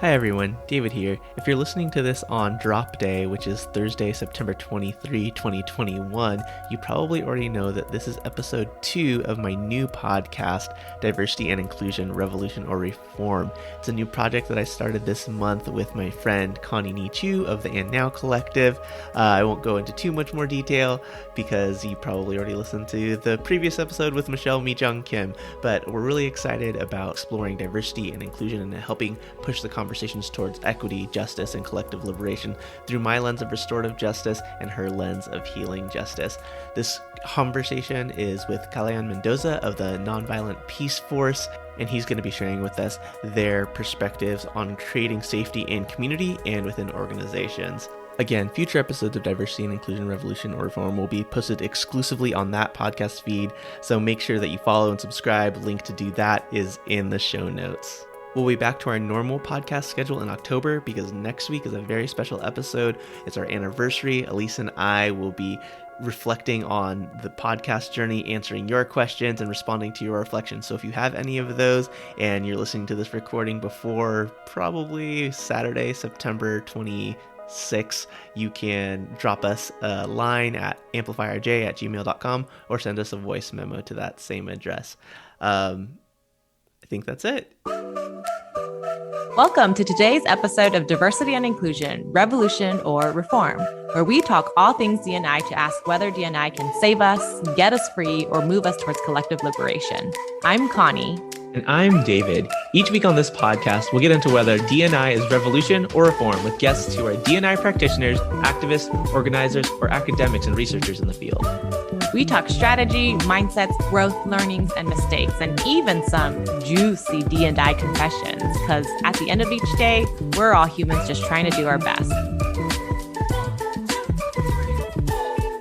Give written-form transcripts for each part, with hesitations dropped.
Hi everyone, David here. If you're listening to this on drop day, which is Thursday, September 23, 2021, you probably already know that this is episode 2 of my new podcast, Diversity and Inclusion, Revolution or Reform. It's a new project that I started this month with my friend Connie Nichu of the And Now Collective. I won't go into too much more detail because you probably already listened to the previous episode with Michelle Mi-Jung Kim, but we're really excited about exploring diversity and inclusion and helping push the conversations towards equity, justice, and collective liberation through my lens of restorative justice and her lens of healing justice. This conversation is with Kalaya'an Mendoza of the Nonviolent Peaceforce, and he's going to be sharing with us their perspectives on creating safety in community and within organizations. Again, future episodes of Diversity and Inclusion, Revolution, or Reform will be posted exclusively on that podcast feed, so make sure that you follow and subscribe. Link to do that is in the show notes. We'll be back to our normal podcast schedule in October because next week is a very special episode. It's our anniversary. Elise and I will be reflecting on the podcast journey, answering your questions and responding to your reflections. So if you have any of those and you're listening to this recording before probably Saturday, September 26th, you can drop us a line at amplifyrj@gmail.com or send us a voice memo to that same address. I think that's it. Welcome to today's episode of Diversity and Inclusion, Revolution or Reform, where we talk all things D&I to ask whether D&I can save us, get us free, or move us towards collective liberation. I'm Connie. And I'm David. Each week on this podcast, we'll get into whether D&I is revolution or reform with guests who are D&I practitioners, activists, organizers, or academics and researchers in the field. We talk strategy, mindsets, growth, learnings, and mistakes, and even some juicy D&I confessions, because at the end of each day, we're all humans just trying to do our best.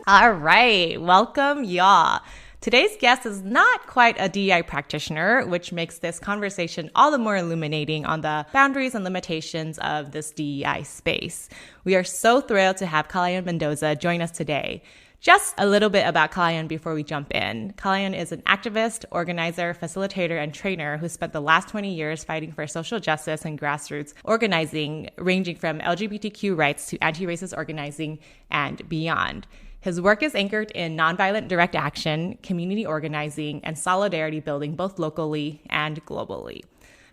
All right, welcome, y'all. Today's guest is not quite a DEI practitioner, which makes this conversation all the more illuminating on the boundaries and limitations of this DEI space. We are so thrilled to have Kalaya'an Mendoza join us today. Just a little bit about Kalaya'an before we jump in. Kalaya'an is an activist, organizer, facilitator, and trainer who spent the last 20 years fighting for social justice and grassroots organizing, ranging from LGBTQ rights to anti-racist organizing and beyond. His work is anchored in nonviolent direct action, community organizing, and solidarity building both locally and globally.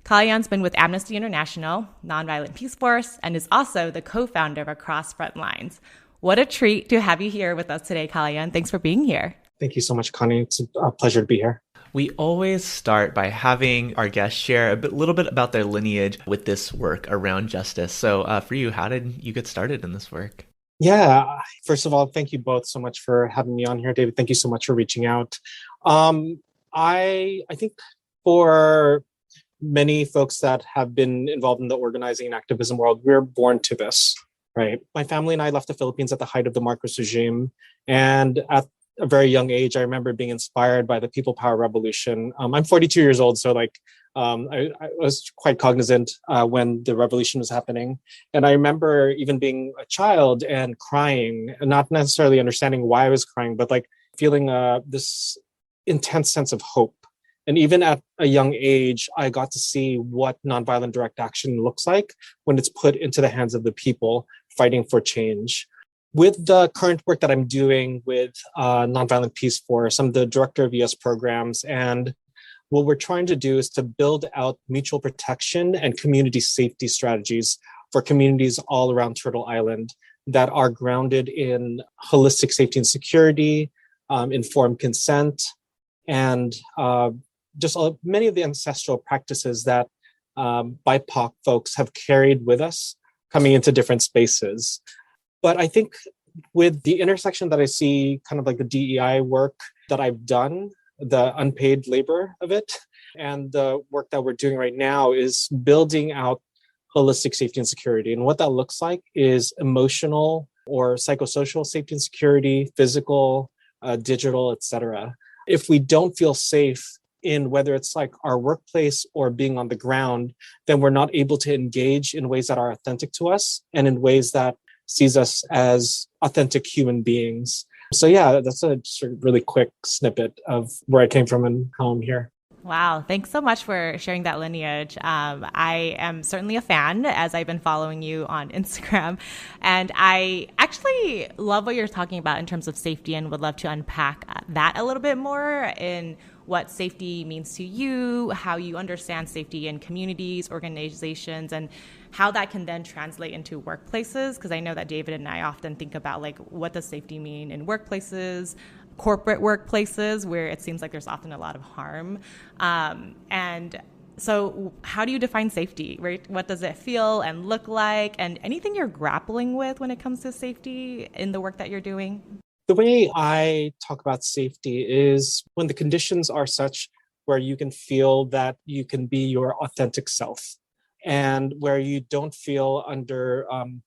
Kalaya'an's been with Amnesty International, Nonviolent Peaceforce, and is also the co-founder of Across Frontlines. What a treat to have you here with us today, Kalaya'an. Thanks for being here. Thank you so much, Connie. It's a pleasure to be here. We always start by having our guests share a little bit about their lineage with this work around justice. So for you, how did you get started in this work? Yeah, first of all, thank you both so much for having me on here. David, thank you so much for reaching out. I think for many folks that have been involved in the organizing and activism world, we're born to this. Right. My family and I left the Philippines at the height of the Marcos regime. And at a very young age, I remember being inspired by the People Power Revolution. I'm 42 years old, so I was quite cognizant when the revolution was happening. And I remember even being a child and crying, and not necessarily understanding why I was crying, but feeling this intense sense of hope. And even at a young age, I got to see what nonviolent direct action looks like when it's put into the hands of the people fighting for change. With the current work that I'm doing with Nonviolent Peaceforce, I'm the director of US programs. And what we're trying to do is to build out mutual protection and community safety strategies for communities all around Turtle Island that are grounded in holistic safety and security, informed consent, and many of the ancestral practices that BIPOC folks have carried with us coming into different spaces. But I think with the intersection that I see kind of like the DEI work that I've done, the unpaid labor of it, and the work that we're doing right now is building out holistic safety and security. And what that looks like is emotional or psychosocial safety and security, physical, digital, etc. If we don't feel safe in whether it's our workplace or being on the ground, then we're not able to engage in ways that are authentic to us and in ways that sees us as authentic human beings. So yeah, that's a sort of really quick snippet of where I came from and how I'm here. Wow. Thanks so much for sharing that lineage. I am certainly a fan as I've been following you on Instagram. And I actually love what you're talking about in terms of safety and would love to unpack that a little bit more in what safety means to you, how you understand safety in communities, organizations, and how that can then translate into workplaces. Because I know that David and I often think about like, what does safety mean in workplaces, corporate workplaces, where it seems like there's often a lot of harm. And so how do you define safety, right? What does it feel and look like? And anything you're grappling with when it comes to safety in the work that you're doing? The way I talk about safety is when the conditions are such where you can feel that you can be your authentic self and where you don't feel under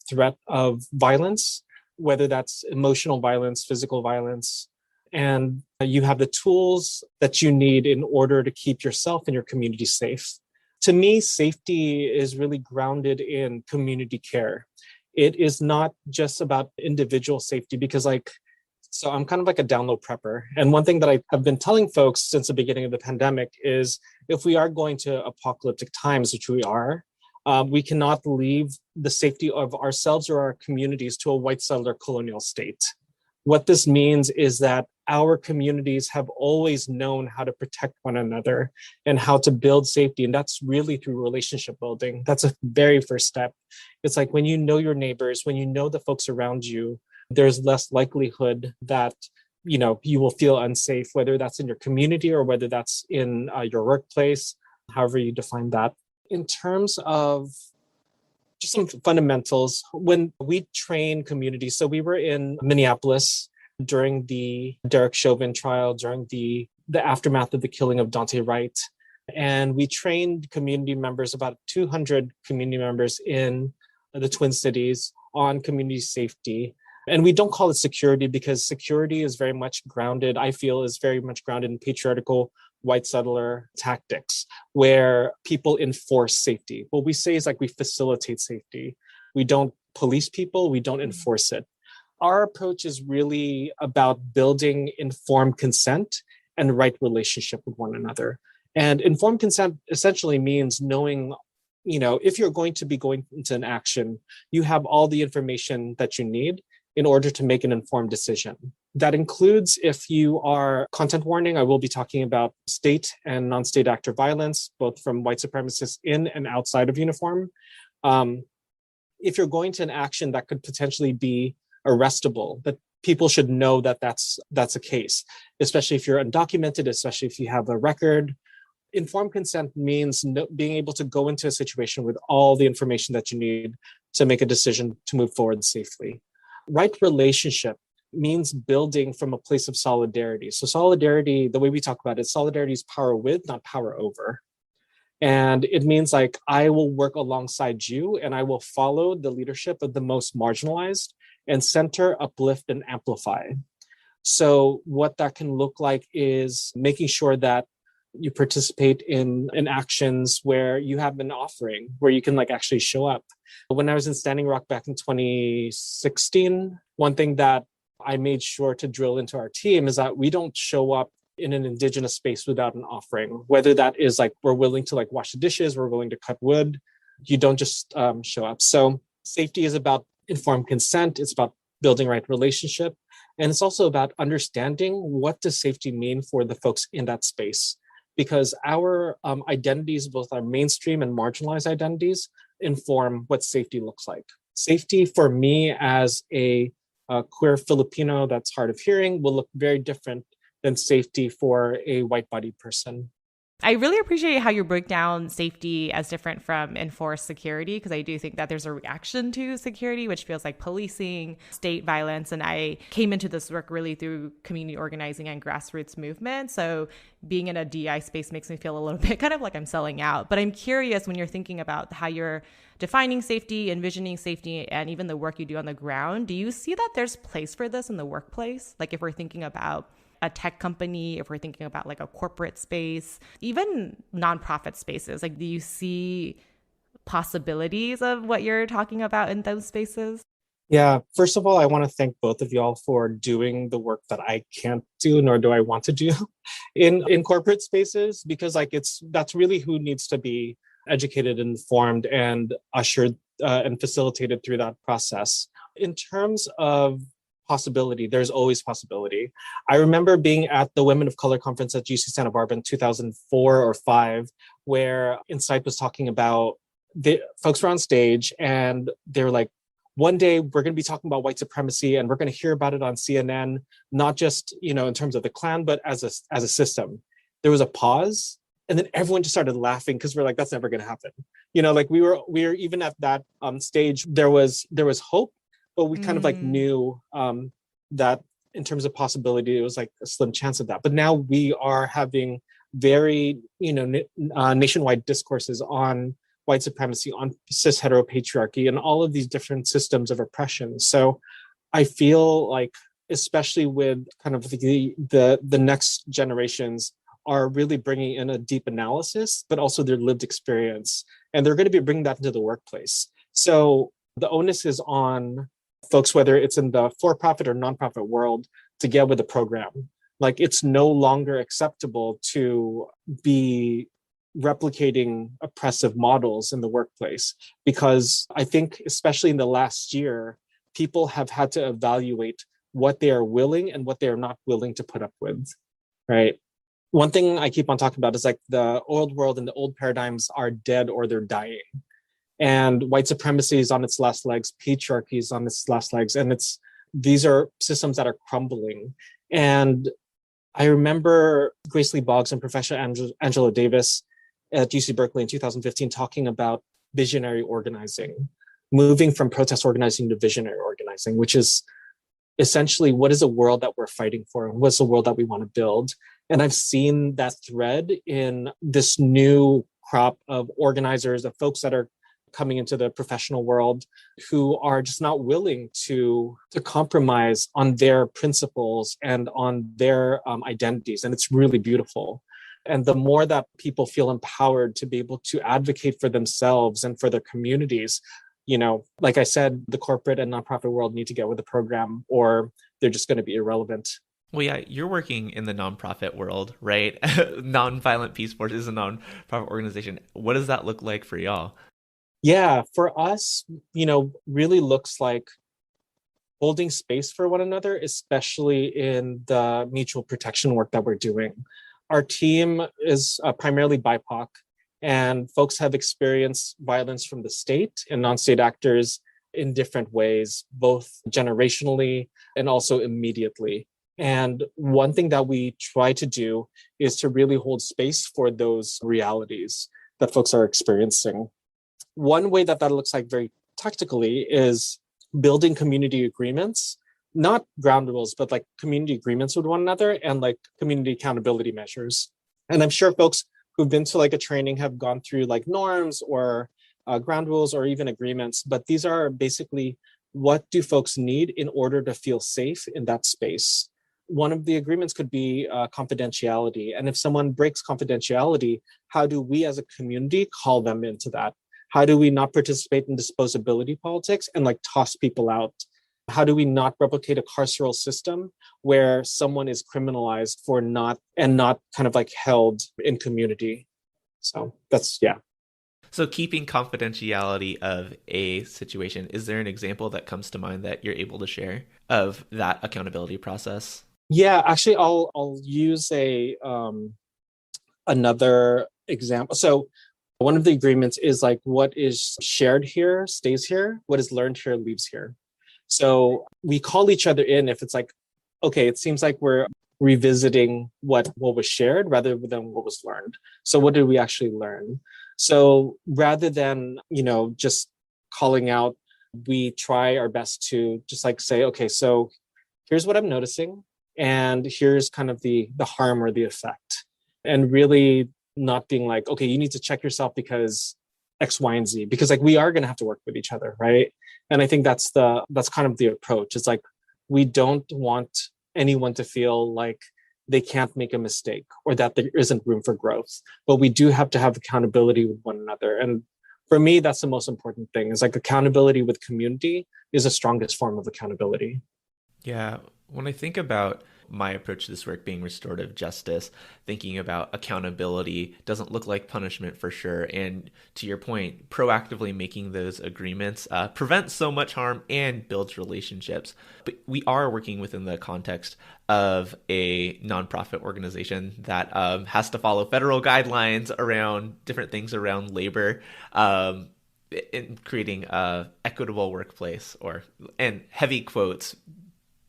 threat of violence, whether that's emotional violence, physical violence, and you have the tools that you need in order to keep yourself and your community safe. To me, safety is really grounded in community care. It is not just about individual safety because so I'm kind of like a down low prepper. And one thing that I have been telling folks since the beginning of the pandemic is if we are going to apocalyptic times, which we are, we cannot leave the safety of ourselves or our communities to a white settler colonial state. What this means is that our communities have always known how to protect one another and how to build safety. And that's really through relationship building. That's a very first step. It's like when you know your neighbors, when you know the folks around you, there's less likelihood that you will feel unsafe, whether that's in your community or whether that's in your workplace, however you define that. In terms of just some fundamentals, when we train communities, so we were in Minneapolis during the Derek Chauvin trial, during the aftermath of the killing of Daunte Wright. And we trained community members, about 200 community members in the Twin Cities on community safety. And we don't call it security because security is very much grounded, I feel, is very much grounded in patriarchal white settler tactics where people enforce safety. What we say is like we facilitate safety. We don't police people, we don't enforce it. Our approach is really about building informed consent and right relationship with one another. And informed consent essentially means knowing, if you're going to be going into an action, you have all the information that you need in order to make an informed decision. That includes if you are content warning, I will be talking about state and non-state actor violence, both from white supremacists in and outside of uniform. If you're going to an action that could potentially be arrestable, that people should know that that's a case, especially if you're undocumented, especially if you have a record. Informed consent means being able to go into a situation with all the information that you need to make a decision to move forward safely. Right relationship means building from a place of solidarity. So solidarity, the way we talk about it, solidarity is power with, not power over. And it means like, I will work alongside you and I will follow the leadership of the most marginalized and center, uplift, and amplify. So what that can look like is making sure that you participate in actions where you have an offering, where you can actually show up. When I was in Standing Rock back in 2016, one thing that I made sure to drill into our team is that we don't show up in an indigenous space without an offering, whether that is we're willing to wash the dishes, we're willing to cut wood. You don't just show up. So safety is about informed consent. It's about building right relationship. And it's also about understanding what does safety mean for the folks in that space. Because our identities, both our mainstream and marginalized identities, inform what safety looks like. Safety for me as a queer Filipino that's hard of hearing will look very different than safety for a white-bodied person. I really appreciate how you break down safety as different from enforced security, because I do think that there's a reaction to security, which feels like policing, state violence. And I came into this work really through community organizing and grassroots movement. So being in a DI space makes me feel a little bit kind of like I'm selling out. But I'm curious, when you're thinking about how you're defining safety, envisioning safety, and even the work you do on the ground, do you see that there's place for this in the workplace? Like if we're thinking about a tech company, if we're thinking about a corporate space, even nonprofit spaces, do you see possibilities of what you're talking about in those spaces? Yeah, first of all, I want to thank both of y'all for doing the work that I can't do, nor do I want to do in corporate spaces, because like that's really who needs to be educated, informed, and ushered and facilitated through that process. In terms of possibility, there's always possibility. I remember being at the Women of Color conference at UC Santa Barbara in 2004 or five, where Insight was talking about the folks were on stage and they were like, one day we're going to be talking about white supremacy and we're going to hear about it on CNN, not just, in terms of the Klan, but as a system. There was a pause and then everyone just started laughing because we're like, that's never going to happen. Like we were even at that stage, there was hope, but we kind of like knew that in terms of possibility, it was like a slim chance of that. But now we are having very, nationwide discourses on white supremacy, on cis heteropatriarchy, and all of these different systems of oppression. So I feel like, especially with kind of the next generations, are really bringing in a deep analysis, but also their lived experience, and they're going to be bringing that into the workplace. So the onus is on folks, whether it's in the for-profit or nonprofit world, to get with the program. Like, it's no longer acceptable to be replicating oppressive models in the workplace, because I think, especially in the last year, people have had to evaluate what they are willing and what they are not willing to put up with, right? One thing I keep on talking about is like the old world and the old paradigms are dead or they're dying. And white supremacy is on its last legs, patriarchy is on its last legs, and these are systems that are crumbling. And I remember Grace Lee Boggs and Professor Angela Davis at UC Berkeley in 2015 talking about visionary organizing, moving from protest organizing to visionary organizing, which is essentially, what is a world that we're fighting for and what's the world that we want to build? And I've seen that thread in this new crop of organizers, of folks that are coming into the professional world, who are just not willing to compromise on their principles and on their identities. And it's really beautiful. And the more that people feel empowered to be able to advocate for themselves and for their communities, like I said, the corporate and nonprofit world need to get with the program, or they're just going to be irrelevant. Well, yeah, you're working in the nonprofit world, right? Nonviolent Peaceforce is a nonprofit organization. What does that look like for y'all? Yeah, for us, really looks like holding space for one another, especially in the mutual protection work that we're doing. Our team is primarily BIPOC, and folks have experienced violence from the state and non-state actors in different ways, both generationally and also immediately. And one thing that we try to do is to really hold space for those realities that folks are experiencing. One way that looks like very tactically is building community agreements, not ground rules, but like community agreements with one another and like community accountability measures. And I'm sure folks who've been to like a training have gone through like norms or ground rules or even agreements, but these are basically, what do folks need in order to feel safe in that space? One of the agreements could be confidentiality. And if someone breaks confidentiality, how do we as a community call them into that? How do we not participate in disposability politics and like toss people out? How do we not replicate a carceral system where someone is criminalized for not kind of like held in community? So that's, yeah. So keeping confidentiality of a situation, is there an example that comes to mind that you're able to share of that accountability process? Yeah, actually, I'll use another example. So one of the agreements is like, what is shared here stays here, what is learned here leaves here. So we call each other in if it's like, okay, it seems like we're revisiting what was shared rather than what was learned. So what did we actually learn? So rather than, just calling out, we try our best to just like say, okay, so here's what I'm noticing, and here's kind of the harm or the effect. And really not being like, okay, you need to check yourself because X, Y, and Z, because like we are going to have to work with each other, right? And I think that's kind of the approach. It's like, we don't want anyone to feel like they can't make a mistake or that there isn't room for growth, but we do have to have accountability with one another. And for me, that's the most important thing. Is like accountability with community is the strongest form of accountability. Yeah. When I think about my approach to this work being restorative justice, thinking about accountability doesn't look like punishment for sure. And to your point, proactively making those agreements prevents so much harm and builds relationships. But we are working within the context of a nonprofit organization that has to follow federal guidelines around different things around labor. In creating a equitable workplace, and heavy quotes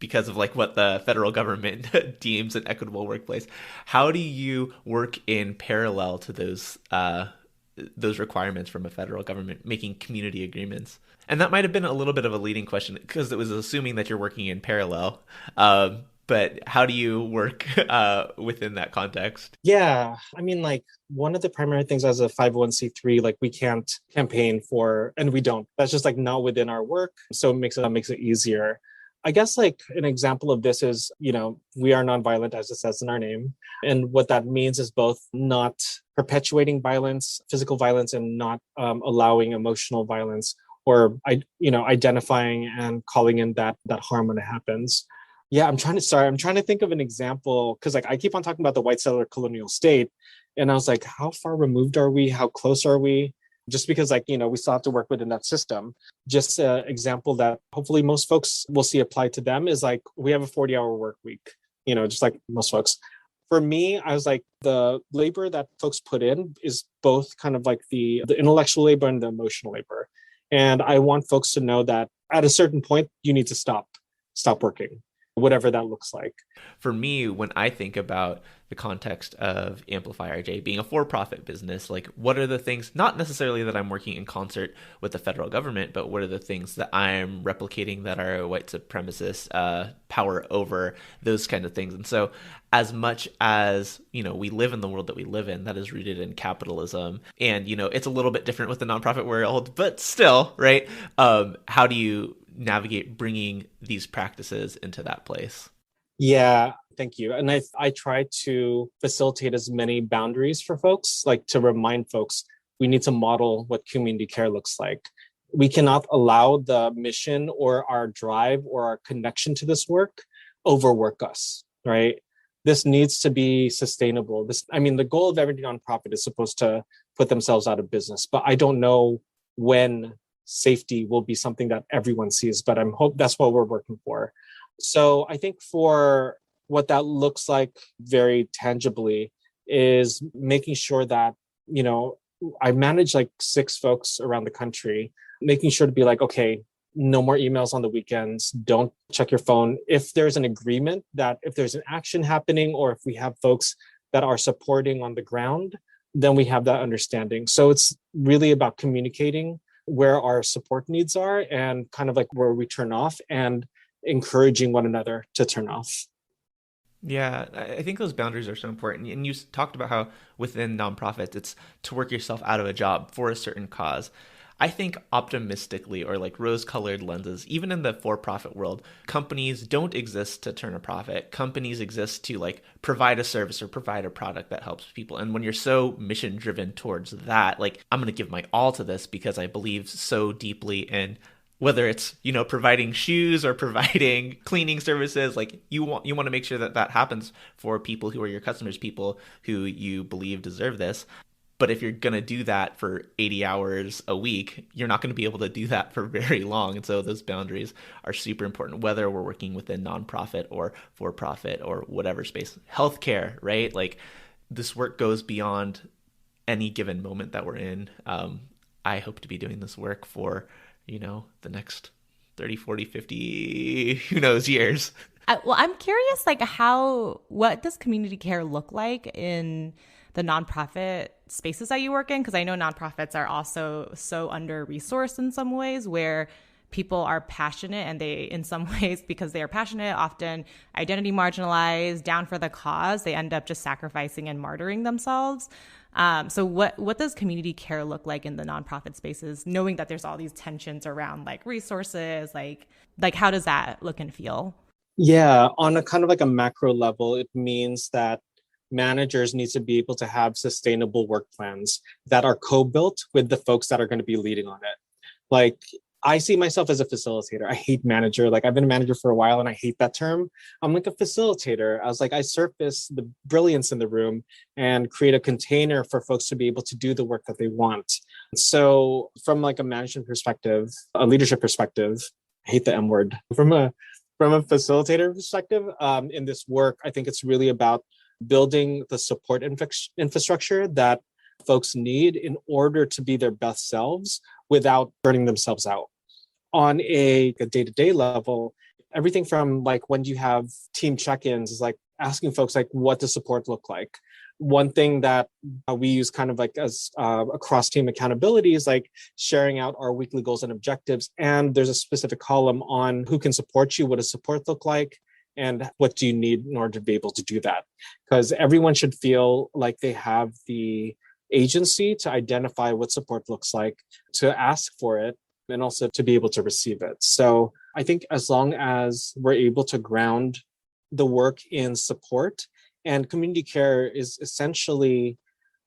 because of like what the federal government deems an equitable workplace. How do you work in parallel to those requirements from a federal government making community agreements? And that might have been a little bit of a leading question because it was assuming that you're working in parallel. But how do you work within that context? Yeah, I mean, like one of the primary things as a 501c3, like we can't campaign for, and we don't. That's just like not within our work. So it makes it easier. I guess like an example of this is, we are nonviolent as it says in our name. And what that means is both not perpetuating violence, physical violence, and not allowing emotional violence or, identifying and calling in that harm when it happens. Yeah, I'm trying to think of an example because like I keep on talking about the white settler colonial state. And I was like, how far removed are we? How close are we? Just because like, we still have to work within that system. Just an example that hopefully most folks will see applied to them is like, we have a 40-hour work week, just like most folks. For me, I was like, the labor that folks put in is both kind of like the intellectual labor and the emotional labor. And I want folks to know that at a certain point, you need to stop working, whatever that looks like. For me, when I think about the context of Amplify RJ being a for-profit business, like what are the things, not necessarily that I'm working in concert with the federal government, but what are the things that I'm replicating that are white supremacist power over, those kind of things. And so as much as, we live in the world that we live in, that is rooted in capitalism. And, it's a little bit different with the nonprofit world, but still, right? How do you navigate bringing these practices into that place? Yeah, thank you. And I try to facilitate as many boundaries for folks, like to remind folks we need to model what community care looks like. We cannot allow the mission or our drive or our connection to this work overwork us, right? This needs to be sustainable. The goal of every nonprofit is supposed to put themselves out of business, but I don't know when safety will be something that everyone sees, but hope that's what we're working for. So I think for what that looks like very tangibly is making sure that, I manage like 6 folks around the country, making sure to be like, okay, no more emails on the weekends. Don't check your phone. If there's an agreement that if there's an action happening or if we have folks that are supporting on the ground, then we have that understanding. So it's really about communicating where our support needs are and kind of like where we turn off and encouraging one another to turn off. Yeah, I think those boundaries are so important. And you talked about how within nonprofits, it's to work yourself out of a job for a certain cause. I think optimistically, or like rose-colored lenses, even in the for-profit world, companies don't exist to turn a profit. Companies exist to like provide a service or provide a product that helps people. And when you're so mission-driven towards that, like I'm going to give my all to this because I believe so deeply in whether it's, providing shoes or providing cleaning services, like you want to make sure that happens for people who are your customers, people who you believe deserve this. But if you're going to do that for 80 hours a week, you're not going to be able to do that for very long. And so those boundaries are super important, whether we're working within nonprofit or for-profit or whatever space. Healthcare, right? Like this work goes beyond any given moment that we're in. I hope to be doing this work for the next 30, 40, 50, who knows, years. Well, I'm curious, like what does community care look like in the nonprofit spaces that you work in? Because I know nonprofits are also so under-resourced in some ways where people are passionate and they, in some ways, because they are passionate, often identity marginalized, down for the cause, they end up just sacrificing and martyring themselves. So what does community care look like in the nonprofit spaces, knowing that there's all these tensions around like resources, like how does that look and feel? Yeah, on a kind of like a macro level, it means that managers need to be able to have sustainable work plans that are co-built with the folks that are going to be leading on it. Like, I see myself as a facilitator. I hate manager. Like, I've been a manager for a while and I hate that term. I'm like a facilitator. I was like, I surface the brilliance in the room and create a container for folks to be able to do the work that they want. So from like a management perspective, a leadership perspective, I hate the M word. From a facilitator perspective, in this work, I think it's really about building the support infrastructure that folks need in order to be their best selves without burning themselves out. On a day-to-day level, everything from like when you have team check-ins is like asking folks like, what does support look like? One thing that we use kind of like as across team accountability is like sharing out our weekly goals and objectives. And there's a specific column on who can support you, what does support look like, and what do you need in order to be able to do that? Because everyone should feel like they have the agency to identify what support looks like, to ask for it, and also to be able to receive it. So I think as long as we're able to ground the work in support, and community care is essentially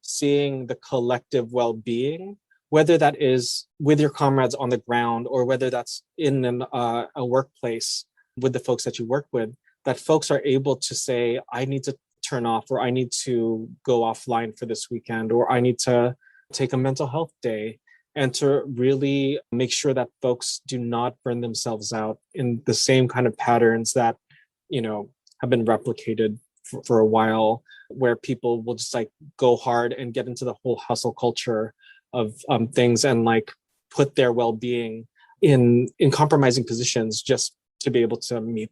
seeing the collective well-being, whether that is with your comrades on the ground or whether that's in a workplace with the folks that you work with, that folks are able to say, I need to turn off, or I need to go offline for this weekend, or I need to take a mental health day, and to really make sure that folks do not burn themselves out in the same kind of patterns that, you know, have been replicated for a while, where people will just like go hard and get into the whole hustle culture of things and like put their well-being in compromising positions just to be able to meet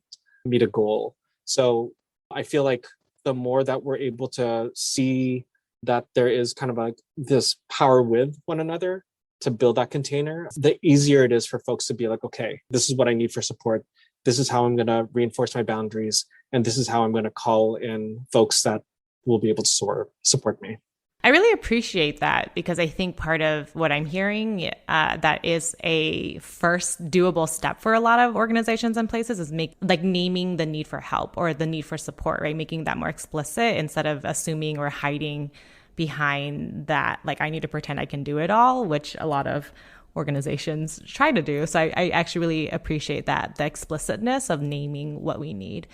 a goal. So I feel like the more that we're able to see that there is kind of like this power with one another to build that container, the easier it is for folks to be like, okay, this is what I need for support. This is how I'm going to reinforce my boundaries. And this is how I'm going to call in folks that will be able to support me. I really appreciate that, because I think part of what I'm hearing that is a first doable step for a lot of organizations and places is naming the need for help or the need for support, right? Making that more explicit instead of assuming or hiding behind that, like, I need to pretend I can do it all, which a lot of organizations try to do. So I actually really appreciate that, the explicitness of naming what we need.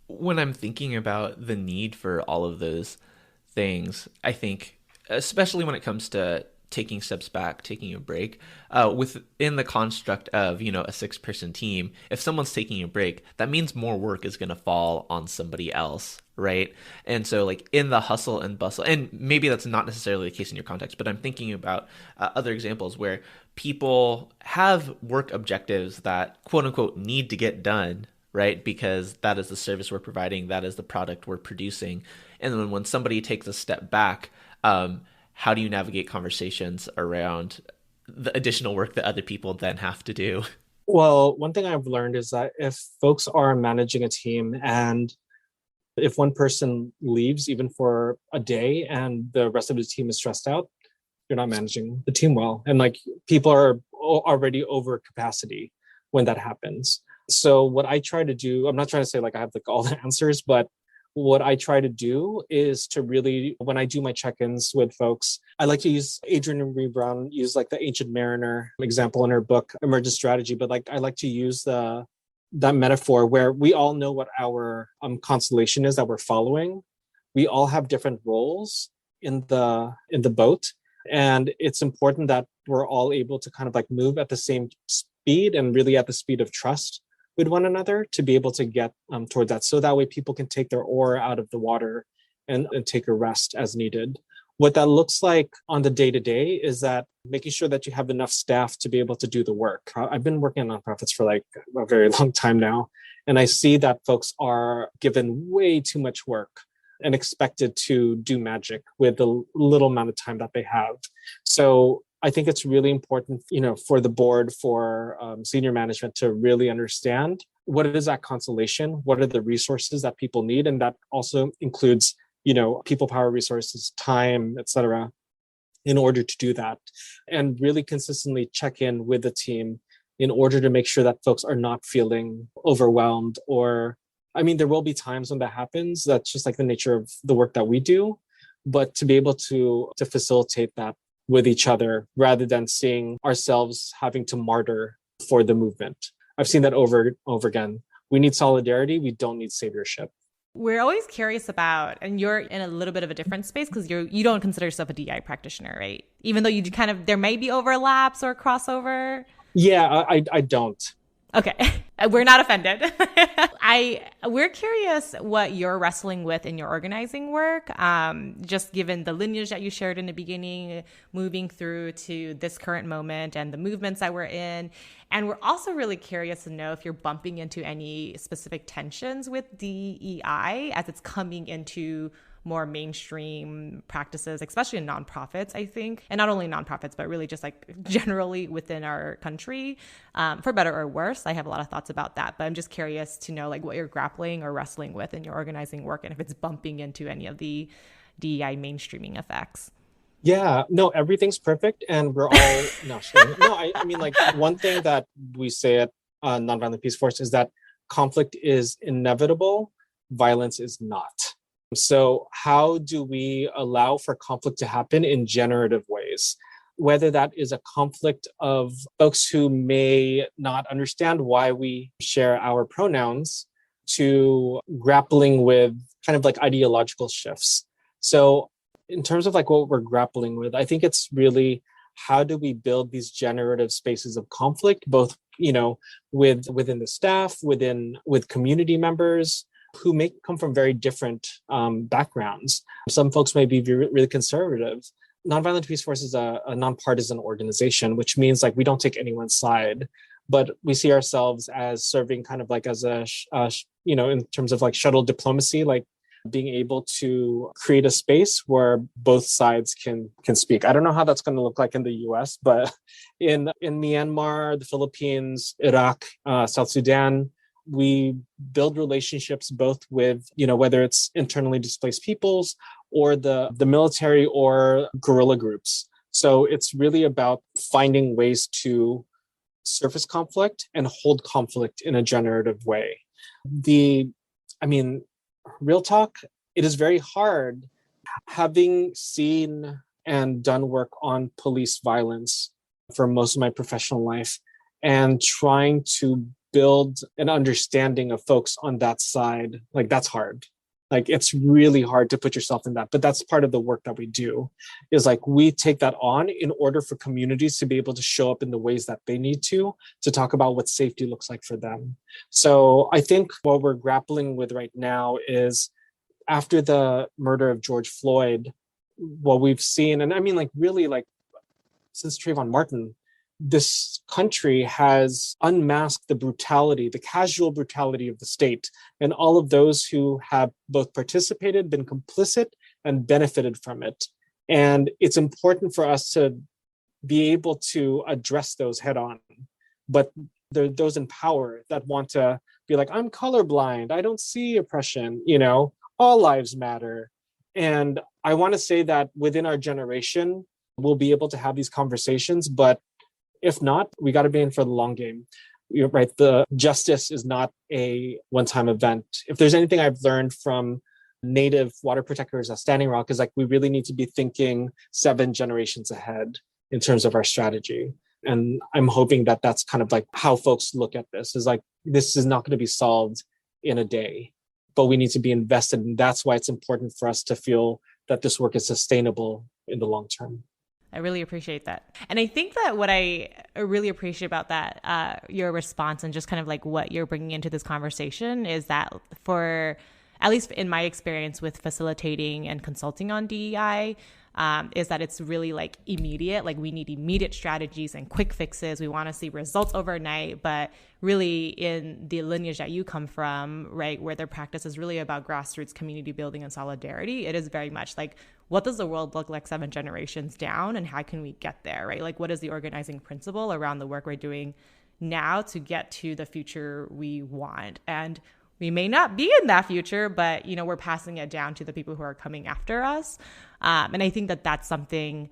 When I'm thinking about the need for all of those things, I think, especially when it comes to taking steps back, taking a break, within the construct of, you know, a 6-person team, if someone's taking a break, that means more work is going to fall on somebody else, right? And so like in the hustle and bustle, and maybe that's not necessarily the case in your context, but I'm thinking about other examples where people have work objectives that quote unquote need to get done, right? Because that is the service we're providing, that is the product we're producing. And then when somebody takes a step back, how do you navigate conversations around the additional work that other people then have to do? Well, one thing I've learned is that if folks are managing a team and if one person leaves even for a day and the rest of the team is stressed out, you're not managing the team well. And like people are already over capacity when that happens. So what I try to do, I'm not trying to say like I have like all the answers, but what I try to do is to really, when I do my check-ins with folks, I like to use Adrienne Marie Brown, use like the ancient mariner example in her book, Emergent Strategy. But like I like to use that metaphor where we all know what our constellation is that we're following. We all have different roles in the boat. And it's important that we're all able to kind of like move at the same speed and really at the speed of trust with one another to be able to get toward that. So that way people can take their oar out of the water and take a rest as needed. What that looks like on the day-to-day is that making sure that you have enough staff to be able to do the work. I've been working on nonprofits for like a very long time now. And I see that folks are given way too much work and expected to do magic with the little amount of time that they have. So I think it's really important, you know, for the board, for senior management to really understand what is that constellation, what are the resources that people need, and that also includes, you know, people power resources, time, etc., in order to do that, and really consistently check in with the team in order to make sure that folks are not feeling overwhelmed or I mean, there will be times when that happens. That's just like the nature of the work that we do. But to be able to facilitate that with each other rather than seeing ourselves having to martyr for the movement. I've seen that over and over again. We need solidarity. We don't need saviorship. We're always curious about, and you're in a little bit of a different space because you don't consider yourself a DEI practitioner, right? Even though you kind of, there may be overlaps or crossover. Yeah, I don't. Okay. We're not offended. We're curious what you're wrestling with in your organizing work, just given the lineage that you shared in the beginning, moving through to this current moment and the movements that we're in. And we're also really curious to know if you're bumping into any specific tensions with DEI as it's coming into more mainstream practices, especially in nonprofits, I think. And not only nonprofits, but really just like generally within our country, for better or worse. I have a lot of thoughts about that, but I'm just curious to know like what you're grappling or wrestling with in your organizing work and if it's bumping into any of the DEI mainstreaming effects. Yeah, no, everything's perfect. And we're all, no, sure. No, I mean, like one thing that we say at Nonviolent Peaceforce is that conflict is inevitable, violence is not. So how do we allow for conflict to happen in generative ways? Whether that is a conflict of folks who may not understand why we share our pronouns to grappling with kind of like ideological shifts. So in terms of like what we're grappling with, I think it's really how do we build these generative spaces of conflict, both, within the staff, with community members, who may come from very different backgrounds. Some folks may be really conservative. Nonviolent Peaceforce is a nonpartisan organization, which means like we don't take anyone's side, but we see ourselves as serving kind of like as in terms of like shuttle diplomacy, like being able to create a space where both sides can speak. I don't know how that's going to look like in the US, but in Myanmar, the Philippines, Iraq, South Sudan, we build relationships both with, whether it's internally displaced peoples or the military or guerrilla groups. So it's really about finding ways to surface conflict and hold conflict in a generative way. Real talk, it is very hard having seen and done work on police violence for most of my professional life and trying to build an understanding of folks on that side. Like that's hard. Like it's really hard to put yourself in that, but that's part of the work that we do is like we take that on in order for communities to be able to show up in the ways that they need to talk about what safety looks like for them. So I think what we're grappling with right now is after the murder of George Floyd, what we've seen, and I mean like really like since Trayvon Martin, this country has unmasked the brutality, the casual brutality of the state, and all of those who have both participated, been complicit, and benefited from it. And it's important for us to be able to address those head on. But there are those in power that want to be like, I'm colorblind, I don't see oppression, all lives matter. And I want to say that within our generation, we'll be able to have these conversations, but if not, we got to be in for the long game. You're right. The justice is not a one-time event. If there's anything I've learned from native water protectors at Standing Rock is like, we really need to be thinking 7 generations ahead in terms of our strategy. And I'm hoping that that's kind of like how folks look at this is like, this is not going to be solved in a day, but we need to be invested. And that's why it's important for us to feel that this work is sustainable in the long term. I really appreciate that. And I think that what I really appreciate about that, your response and just kind of like what you're bringing into this conversation is that for, at least in my experience with facilitating and consulting on DEI, is that it's really like immediate, like we need immediate strategies and quick fixes. We want to see results overnight, but really in the lineage that you come from, right, where their practice is really about grassroots community building and solidarity, it is very much like, what does the world look like 7 generations down and how can we get there, right? Like what is the organizing principle around the work we're doing now to get to the future we want? And we may not be in that future, but, we're passing it down to the people who are coming after us. And I think that that's something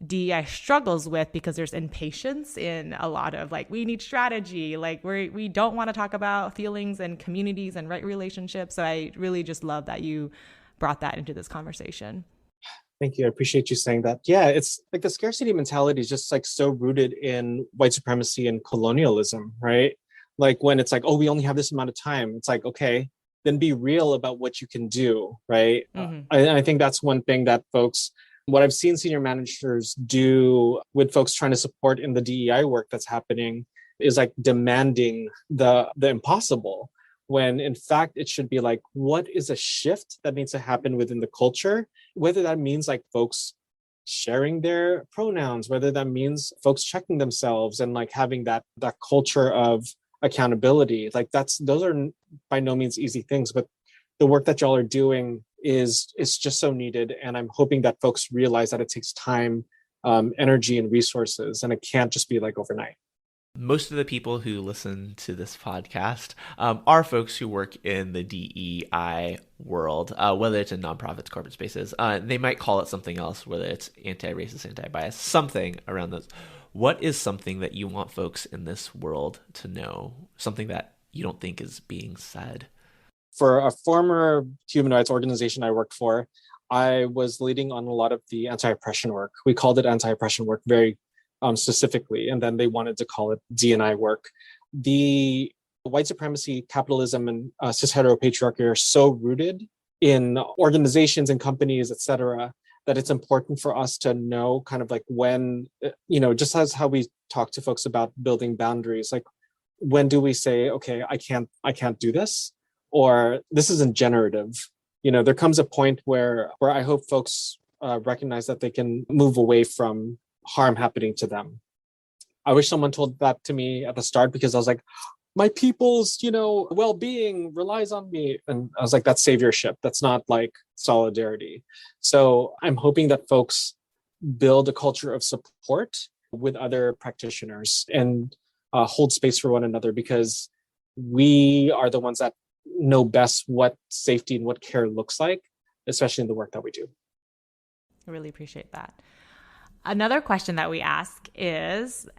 DEI struggles with, because there's impatience in a lot of like, we need strategy, like we don't want to talk about feelings and communities and right relationships. So I really just love that you brought that into this conversation. Thank you. I appreciate you saying that. Yeah, it's like the scarcity mentality is just like so rooted in white supremacy and colonialism, right? Like when it's like, oh, we only have this amount of time. It's like, okay, then be real about what you can do, right? I think that's one thing that what I've seen senior managers do with folks trying to support in the DEI work that's happening is like demanding the impossible, when in fact it should be like, what is a shift that needs to happen within the culture? Whether that means like folks sharing their pronouns, whether that means folks checking themselves and like having that culture of accountability. Like those are by no means easy things, but the work that y'all are doing is just so needed. And I'm hoping that folks realize that it takes time, energy, and resources, and it can't just be like overnight. Most of the people who listen to this podcast are folks who work in the DEI world, whether it's in nonprofits, corporate spaces. They might call it something else, whether it's anti-racist, anti-bias, something around those. What is something that you want folks in this world to know? Something that you don't think is being said? For a former human rights organization I worked for, I was leading on a lot of the anti-oppression work. We called it anti-oppression work very specifically, and then they wanted to call it D&I work. The white supremacy, capitalism, and cis heteropatriarchy are so rooted in organizations and companies, et cetera, that it's important for us to know kind of like when, just as how we talk to folks about building boundaries, like when do we say, okay, I can't do this, or this isn't generative. There comes a point where I hope folks recognize that they can move away from harm happening to them. I wish someone told that to me at the start, because I was like, my people's, well-being relies on me. And I was like, that's saviorship. That's not like solidarity. So I'm hoping that folks build a culture of support with other practitioners and hold space for one another, because we are the ones that know best what safety and what care looks like, especially in the work that we do. I really appreciate that. Another question that we ask is,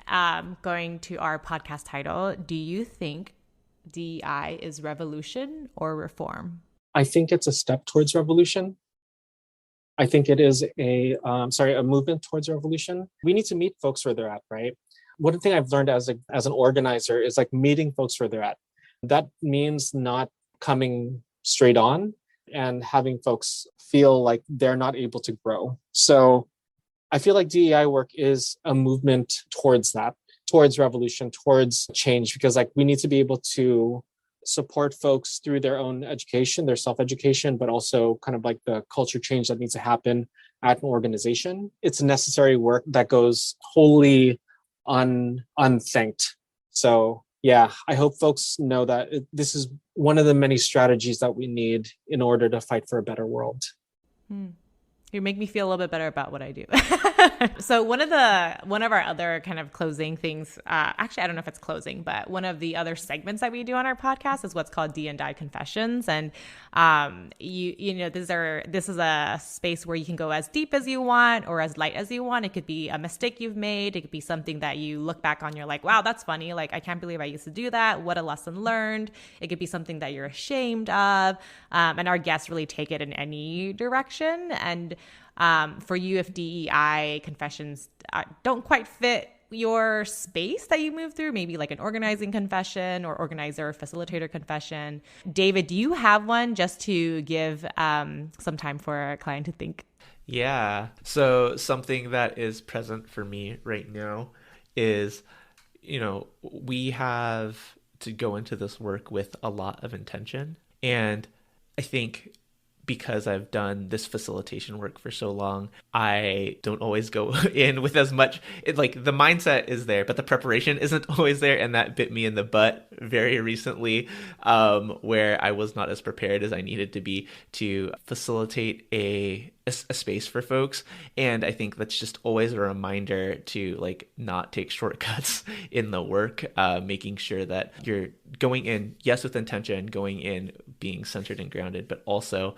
going to our podcast title, do you think DEI is revolution or reform? I think it's a step towards revolution. I think it is a movement towards revolution. We need to meet folks where they're at, right? One thing I've learned as an organizer is like meeting folks where they're at. That means not coming straight on and having folks feel like they're not able to grow. So I feel like DEI work is a movement towards that, towards revolution, towards change, because like we need to be able to support folks through their own education, their self-education, but also kind of like the culture change that needs to happen at an organization. It's necessary work that goes wholly unthanked. So yeah, I hope folks know that this is one of the many strategies that we need in order to fight for a better world. You make me feel a little bit better about what I do. So one of our other kind of closing things, actually, I don't know if it's closing, but one of the other segments that we do on our podcast is what's called D&I Confessions. And, this is a space where you can go as deep as you want or as light as you want. It could be a mistake you've made. It could be something that you look back on, you're like, wow, that's funny. Like, I can't believe I used to do that. What a lesson learned. It could be something that you're ashamed of. And our guests really take it in any direction. And for you, if DEI confessions don't quite fit your space that you move through, maybe like an organizing confession or organizer or facilitator confession. David, do you have one just to give some time for a client to think? Yeah. So something that is present for me right now is, we have to go into this work with a lot of intention. And I think because I've done this facilitation work for so long, I don't always go in with as much. The mindset is there, but the preparation isn't always there. And that bit me in the butt very recently, where I was not as prepared as I needed to be to facilitate a a space for folks. And I think that's just always a reminder to like not take shortcuts in the work, making sure that you're going in, yes, with intention, going in being centered and grounded, but also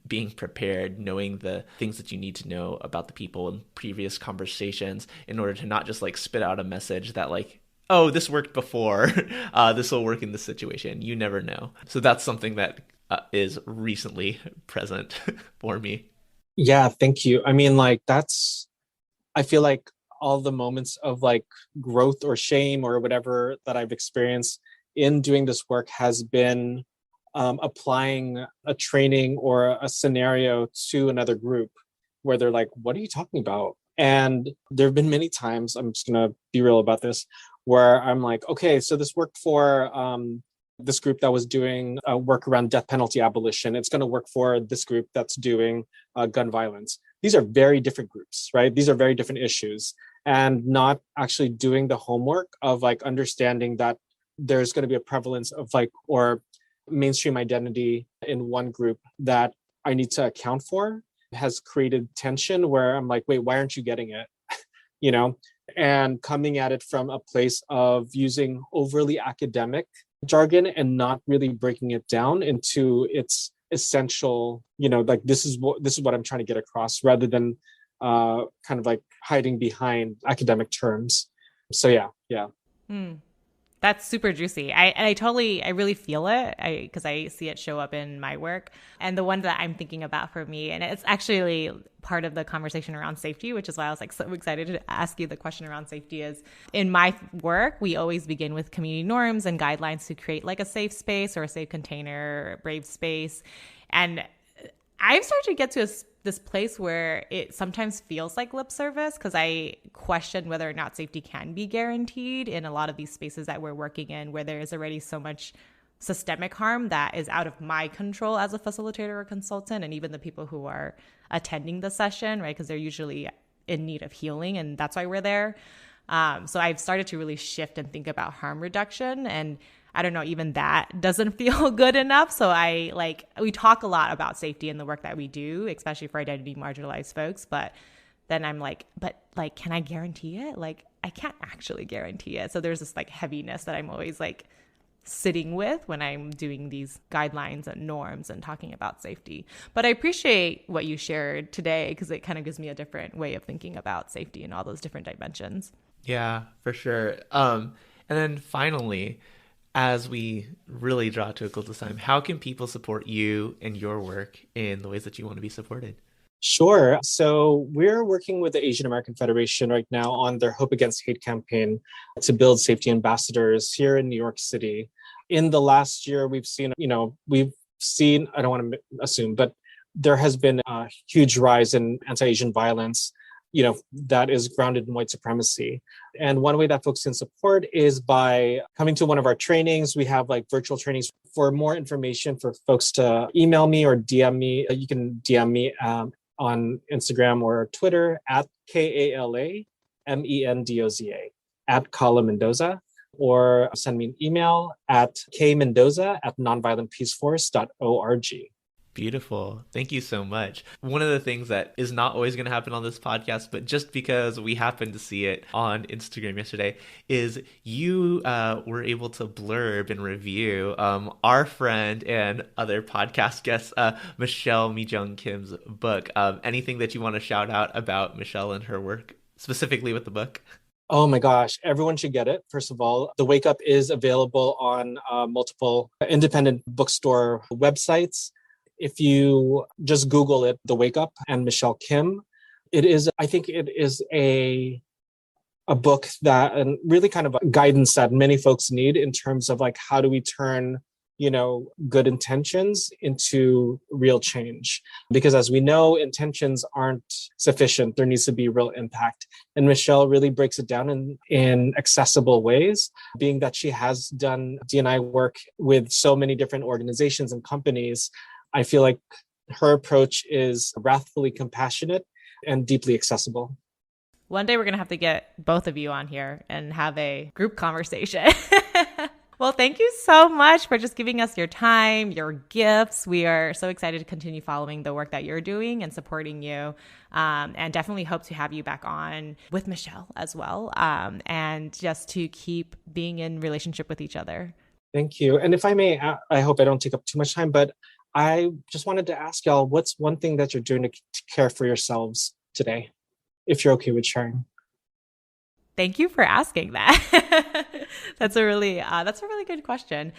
being prepared, knowing the things that you need to know about the people in previous conversations in order to not just like spit out a message that like, oh, this worked before, this will work in this situation. You never know. So that's something that is recently present for me. Yeah, thank you. I mean, like I feel like all the moments of like growth or shame or whatever that I've experienced in doing this work has been applying a training or a scenario to another group where they're like, what are you talking about? And there have been many times, I'm just going to be real about this, where I'm like, okay, so this worked for this group that was doing work around death penalty abolition. It's going to work for this group that's doing gun violence. These are very different groups, right? These are very different issues, and not actually doing the homework of like understanding that there's going to be a prevalence of like, or mainstream identity in one group that I need to account for has created tension where I'm like, wait, why aren't you getting it? You know, and coming at it from a place of using overly academic jargon and not really breaking it down into its essential, you know, like this is what I'm trying to get across, rather than kind of like hiding behind academic terms. So yeah. That's super juicy. I really feel it because I see it show up in my work. And the one that I'm thinking about for me, and it's actually part of the conversation around safety, which is why I was like so excited to ask you the question around safety, is in my work, we always begin with community norms and guidelines to create like a safe space or a safe container, a brave space. And I've started to get to this place where it sometimes feels like lip service because I question whether or not safety can be guaranteed in a lot of these spaces that we're working in, where there is already so much systemic harm that is out of my control as a facilitator or consultant, and even the people who are attending the session, right? Because they're usually in need of healing, and that's why we're there. So I've started to really shift and think about harm reduction, and I don't know, even that doesn't feel good enough. So we talk a lot about safety in the work that we do, especially for identity marginalized folks. But then I'm like, can I guarantee it? Like, I can't actually guarantee it. So there's this like heaviness that I'm always like sitting with when I'm doing these guidelines and norms and talking about safety. But I appreciate what you shared today because it kind of gives me a different way of thinking about safety in all those different dimensions. Yeah, for sure. And then finally, as we really draw to a close this time, how can people support you and your work in the ways that you want to be supported? Sure. So we're working with the Asian American Federation right now on their Hope Against Hate campaign to build safety ambassadors here in New York City. In the last year, we've seen, I don't want to assume, but there has been a huge rise in anti-Asian violence, that is grounded in white supremacy. And one way that folks can support is by coming to one of our trainings. We have like virtual trainings. For more information, for folks to email me or DM me, you can DM me on Instagram or Twitter at KALAMENDOZA at Kala Mendoza, or send me an email at kmendoza@nonviolentpeaceforce.org. Beautiful. Thank you so much. One of the things that is not always going to happen on this podcast, but just because we happened to see it on Instagram yesterday, is you were able to blurb and review our friend and other podcast guest, Michelle Mi-jung Kim's book. Anything that you want to shout out about Michelle and her work, specifically with the book? Oh my gosh, everyone should get it. First of all, The Wake Up is available on multiple independent bookstore websites. If you just Google it, The Wake Up and Michelle Kim, I think it is a book that, and really kind of a guidance that many folks need in terms of like, how do we turn, good intentions into real change? Because as we know, intentions aren't sufficient. There needs to be real impact. And Michelle really breaks it down in accessible ways, being that she has done D&I work with so many different organizations and companies. I feel like her approach is wrathfully compassionate and deeply accessible. One day we're going to have to get both of you on here and have a group conversation. Well, thank you so much for just giving us your time, your gifts. We are so excited to continue following the work that you're doing and supporting you. And definitely hope to have you back on with Michelle as well. And just to keep being in relationship with each other. Thank you. And if I may, I hope I don't take up too much time, but I just wanted to ask y'all, what's one thing that you're doing to care for yourselves today, if you're okay with sharing? Thank you for asking that. That's a really good question.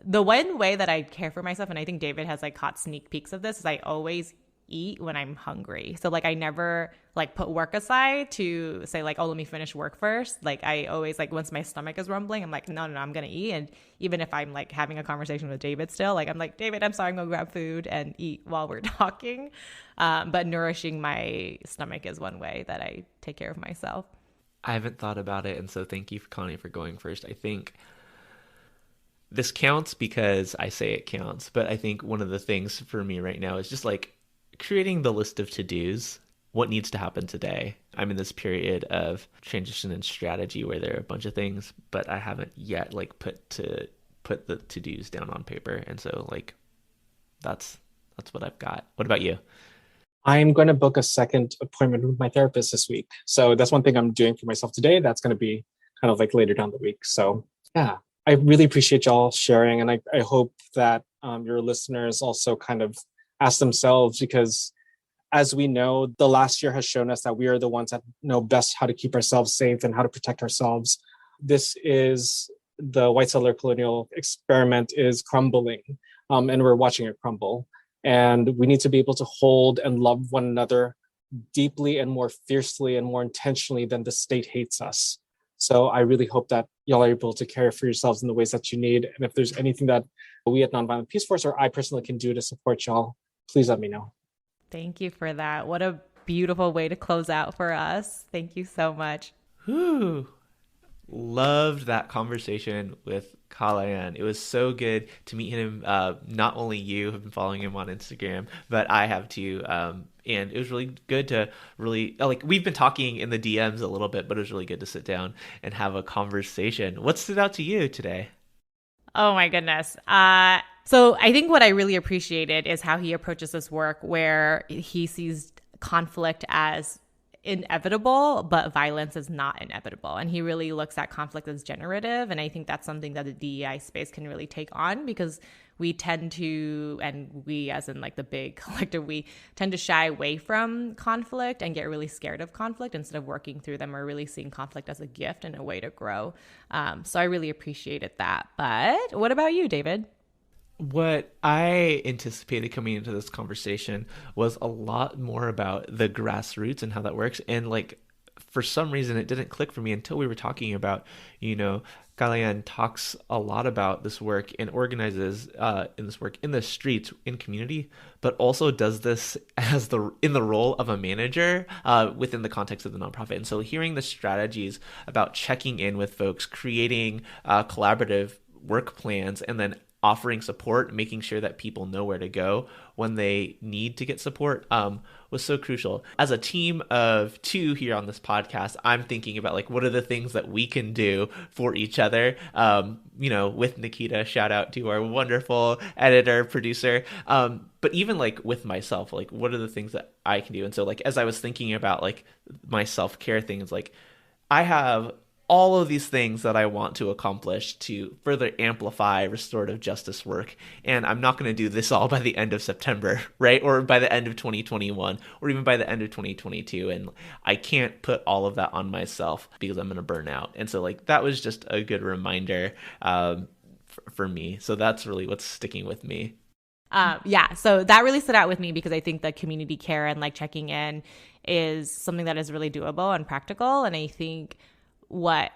The one way that I care for myself, and I think David has like caught sneak peeks of this, is I always eat when I'm hungry. So like I never like put work aside to say like, oh, let me finish work first. Like I always like once my stomach is rumbling, I'm like, no, I'm gonna eat. And even if I'm like having a conversation with David still, like I'm like, David, I'm sorry, I'm gonna grab food and eat while we're talking. But nourishing my stomach is one way that I take care of myself. I haven't thought about it, and so thank you, Connie, for going first. I think this counts because I say it counts, but I think one of the things for me right now is just like creating the list of to-dos, what needs to happen today. I'm in this period of transition and strategy where there are a bunch of things, but I haven't yet like put the to-dos down on paper, and so like that's what I've got. What about you? I'm going to book a second appointment with my therapist this week. So that's one thing I'm doing for myself today. That's going to be kind of like later down the week. So yeah, I really appreciate y'all sharing. And I hope that your listeners also kind of ask themselves, because as we know, the last year has shown us that we are the ones that know best how to keep ourselves safe and how to protect ourselves. This is the white settler colonial experiment is crumbling, and we're watching it crumble. And we need to be able to hold and love one another deeply and more fiercely and more intentionally than the state hates us. So I really hope that y'all are able to care for yourselves in the ways that you need. And if there's anything that we at Nonviolent Peaceforce or I personally can do to support y'all, please let me know. Thank you for that. What a beautiful way to close out for us. Thank you so much. Whew. Loved that conversation with Kalaya'an. It was so good to meet him. Not only you have been following him on Instagram, but I have too. And it was really good to really, like, we've been talking in the DMs a little bit, but it was really good to sit down and have a conversation. What stood out to you today? Oh my goodness. So I think what I really appreciated is how he approaches this work, where he sees conflict as inevitable, but violence is not inevitable. And he really looks at conflict as generative. And I think that's something that the DEI space can really take on, because we tend to, and we as in like the big collective, we tend to shy away from conflict and get really scared of conflict instead of working through them or really seeing conflict as a gift and a way to grow. So I really appreciated that. But what about you, David? What I anticipated coming into this conversation was a lot more about the grassroots and how that works. And like, for some reason, it didn't click for me until we were talking about, Kalaya'an talks a lot about this work and organizes in this work in the streets, in community, but also does this as in the role of a manager within the context of the nonprofit. And so hearing the strategies about checking in with folks, creating collaborative work plans, and then offering support, making sure that people know where to go when they need to get support, was so crucial. As a team of two here on this podcast, I'm thinking about like, what are the things that we can do for each other? With Nikita, shout out to our wonderful editor, producer. But even like with myself, like, what are the things that I can do? And so like, as I was thinking about like my self-care things, like I have all of these things that I want to accomplish to further amplify restorative justice work. And I'm not going to do this all by the end of September, right? Or by the end of 2021, or even by the end of 2022. And I can't put all of that on myself because I'm going to burn out. And so like, that was just a good reminder for me. So that's really what's sticking with me. So that really stood out with me because I think the community care and like checking in is something that is really doable and practical. And I think what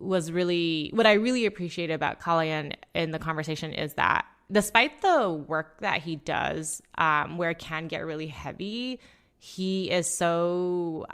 I really appreciated about Kalaya'an in the conversation is that despite the work that he does, where it can get really heavy, he is so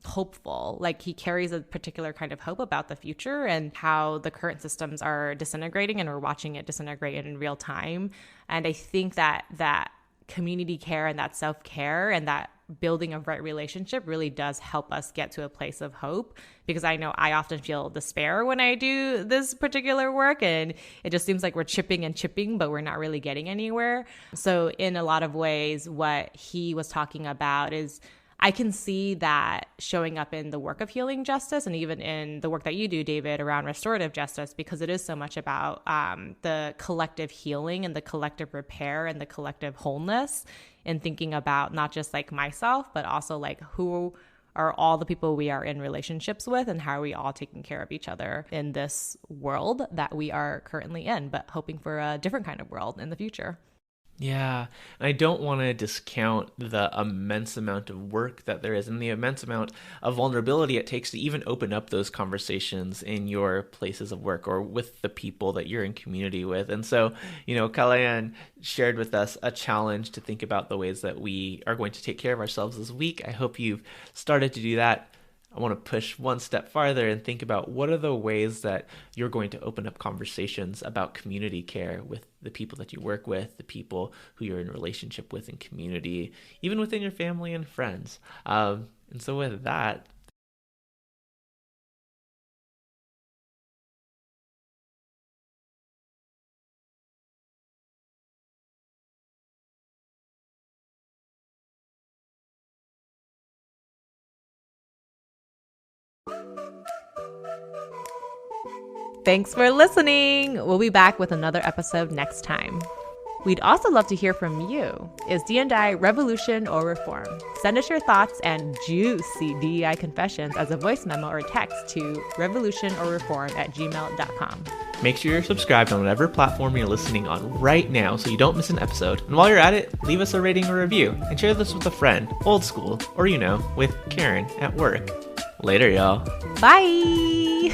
hopeful. Like he carries a particular kind of hope about the future and how the current systems are disintegrating, and we're watching it disintegrate in real time. And I think that community care and that self-care and that building a right relationship really does help us get to a place of hope, because I know I often feel despair when I do this particular work, and it just seems like we're chipping and chipping, but we're not really getting anywhere. So in a lot of ways, what he was talking about is I can see that showing up in the work of healing justice, and even in the work that you do, David, around restorative justice, because it is so much about the collective healing and the collective repair and the collective wholeness, and thinking about not just like myself, but also like who are all the people we are in relationships with, and how are we all taking care of each other in this world that we are currently in, but hoping for a different kind of world in the future. Yeah, and I don't want to discount the immense amount of work that there is and the immense amount of vulnerability it takes to even open up those conversations in your places of work or with the people that you're in community with. And so, Kalaya'an shared with us a challenge to think about the ways that we are going to take care of ourselves this week. I hope you've started to do that. I want to push one step farther and think about what are the ways that you're going to open up conversations about community care with the people that you work with, the people who you're in relationship with in community, even within your family and friends. And so with that, Thanks for listening. We'll be back with another episode next time. We'd also love to hear from you. Is D&I revolution or reform? Send us your thoughts and juicy DEI confessions as a voice memo or text to revolutionorreform@gmail.com. make sure you're subscribed on whatever platform you're listening on right now so you don't miss an episode. And while you're at it, leave us a rating or review and share this with a friend, old school, or with Karen at work. Later, y'all. Bye.